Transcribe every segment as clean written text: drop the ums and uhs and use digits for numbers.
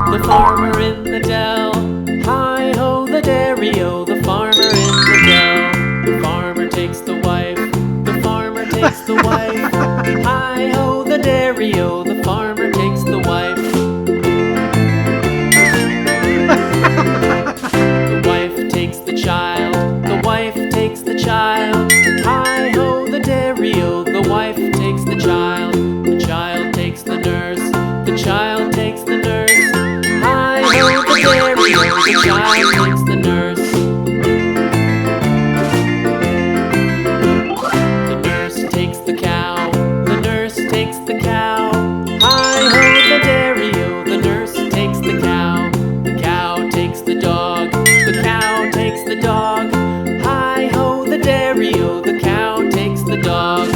The farmer in the dell. Hi-ho, the dairy-o, the farmer in the dell. The farmer takes the wife, the farmer takes the wife. Hi-ho, the dairy-o, the farmer takes the wife. The wife takes the child, the wife takes the child. Hi-ho, the dairy-o, the wife takes the child. The child takes the nurse, the child takes the nurse. Hi-ho, the dairy-o, the child takes the nurse. The nurse takes the cow, the nurse takes the cow. Hi-ho, the dairy-o, the nurse takes the cow. The cow takes the dog, the cow takes the dog. Hi-ho, the dairy-o, the cow takes the dog.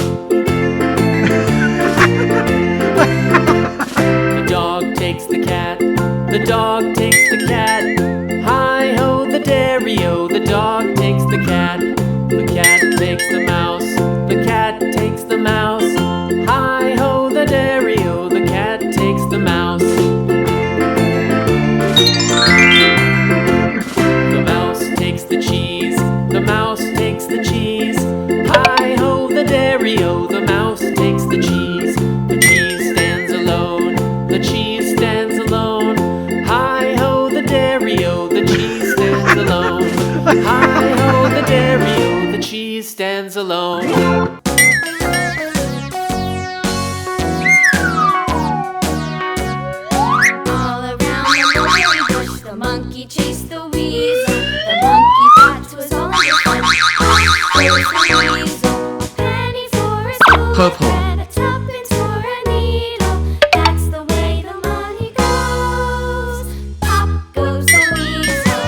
The dog takes the cat, the dog takes the cat. Hi-ho, the dairy-o, the dog takes the cat. The cat takes the mouse, the cat takes the mouse. Hi-ho, the dairy-o, the cat takes the mouse. The mouse takes the cheese, the mouse takes the cheese. Hi-ho, the dairy-o, the mouse takes the cheese. The cheese stands alone, the cheese stands alone. Hi-ho, the dairy-o, the cheese stands alone. Hi-ho, the dairy-o, the cheese stands alone. All around the mulberry bush, the monkey chased the weasel. The monkey thought 'twas all in fun. There's the weasel, a penny for a spool, Purple. and a tuppence for a needle. That's the way the money goes. Pop goes the weasel.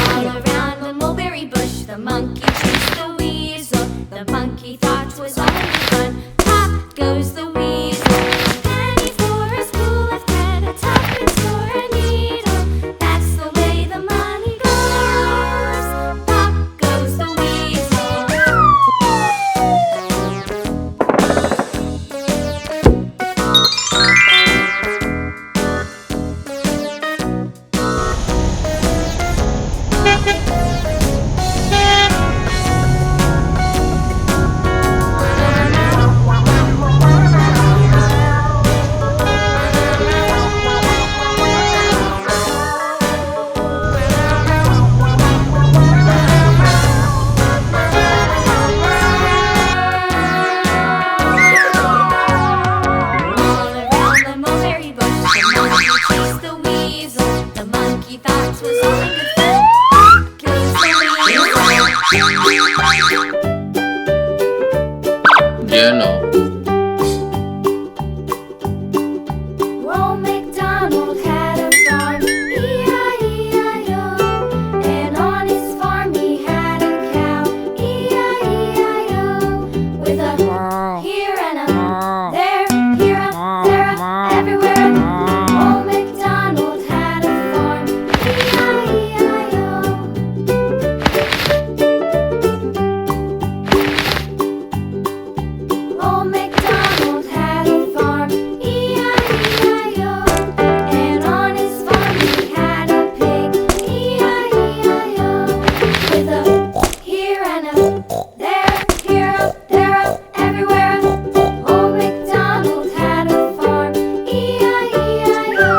All around the mulberry bush, the monkey chased the weasel. The monkey thought 'twas all in fun. Pop goes the weasel. A penny for a spool of thread, a tuppence for a needle. That's the way the money goes. Pop goes the weasel. All around the mulberry bush, the monkey chased the weasel. The monkey thought 'twas all in good fun. Pop goes the weasel. Journal. Old MacDonald had a farm, E-I-E-I-O. And on his farm he had a cow, E-I-E-I-O. With a here and a there, here a, there a, everywhere. Old MacDonald had a farm, E-I-E-I-O. Old MacDonald had a farm, E-I-E-I-O. And on his farm he had a pig, E-I-E-I-O. With a here and a there, here a, there a, everywhere. Old MacDonald had a farm, E-I-E-I-O.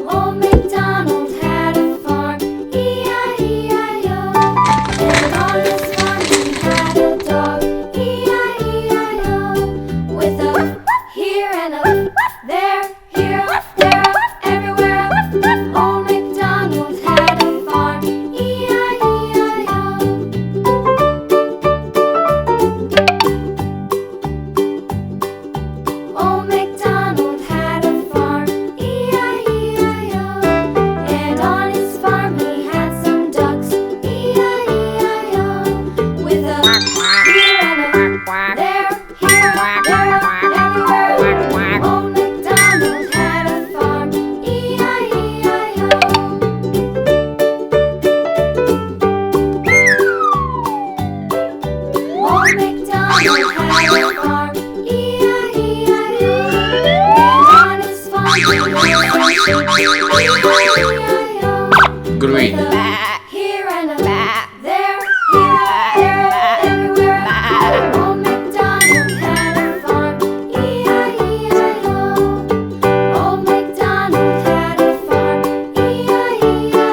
Old MacDonald had a farm, E-I-E-I-O. And on his farm he had a dog, E-I-E-I-O. With a here and a there, here a, there a, everywhere. Old MacDonald had a farm, E-I-E-I-O. Old MacDonald had E-I-E-I-O. Green. With a here and a there, everywhere. Old MacDonald had a farm. E-I-E-I-O. Old MacDonald had a farm. E-I-E-I-O.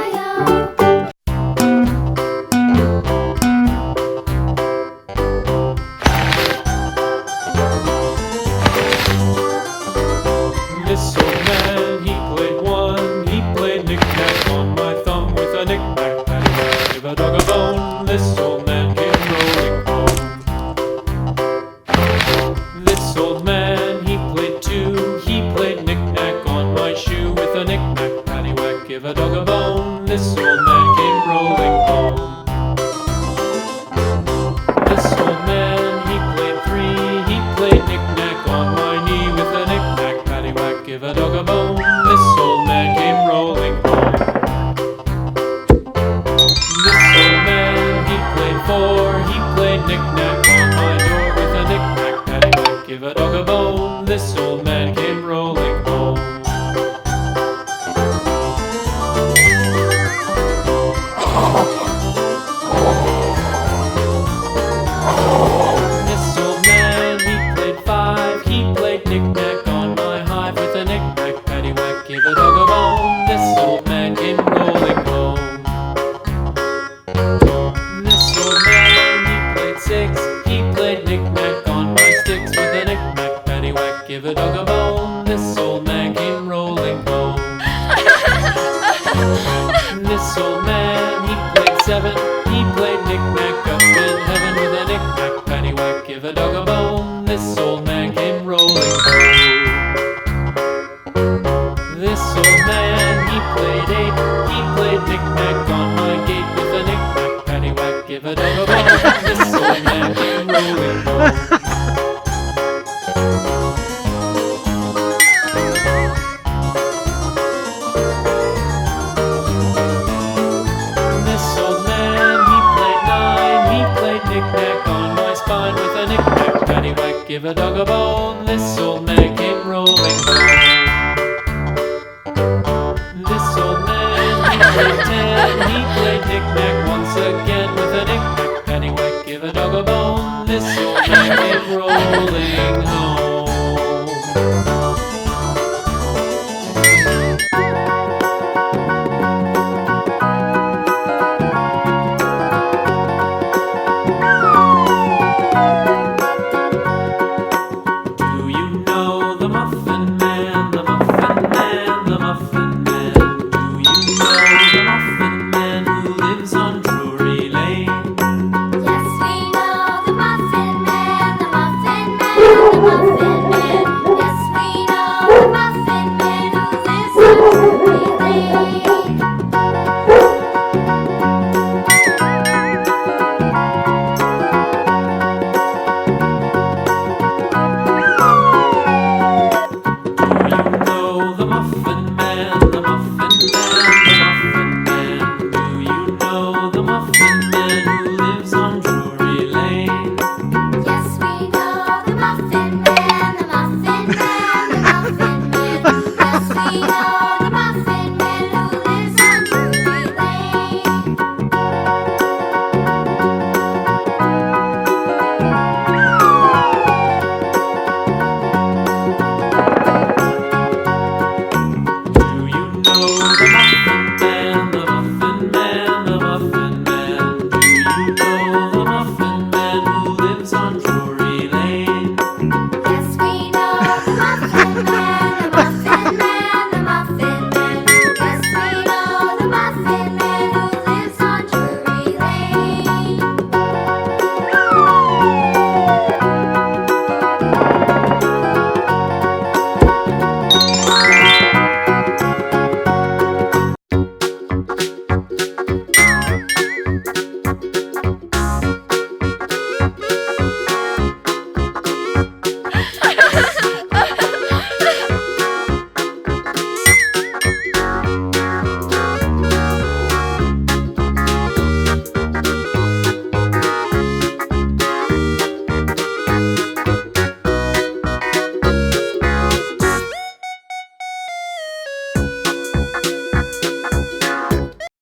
This old man, he played one. He played knick-knack on my thumb with a knick-knack, paddywhack, give a dog a bone. This old man came rolling home. This old man, he played two. He played knick-knack on my shoe with a knick-knack, paddywhack, give a dog a bone. This old man came rolling home. This old man, he played three. He played knick-knack on my knee with a knick-knack, paddywhack, give a dog a bone. This old man came rolling home. This old man, he played four. He played knick-knack on my door with a knick-knack, paddywhack, give a dog a bone. This old man came rolling home. This old man, he played five. He played knick-knack on my hive with a knick-knack, paddywhack, give a dog a bone. This old man came rolling home. This old man, he played six. He played knick-knack on my sticks with a knick-knack, paddywhack, give a dog a bone. This old man came rolling home. This old man, he played seven. He played knick-knack up in heaven with a knick-knack, paddywhack, give a dog a bone. This old man came rolling home. This old man, he played eight. He played knick-knack on my gate with a knick-knack, paddywhack, give a dog a bone. This old man came rolling home. This old man, he played nine. He played knick-knack on my spine with a knick-knack, paddywhack, give a dog a bone. This old man came rolling home. This old man, he played ten. He played knick-knack once again with a knick-knack, paddywhack, give a dog a bone. This old man came rolling home. Do you know the Muffin Man?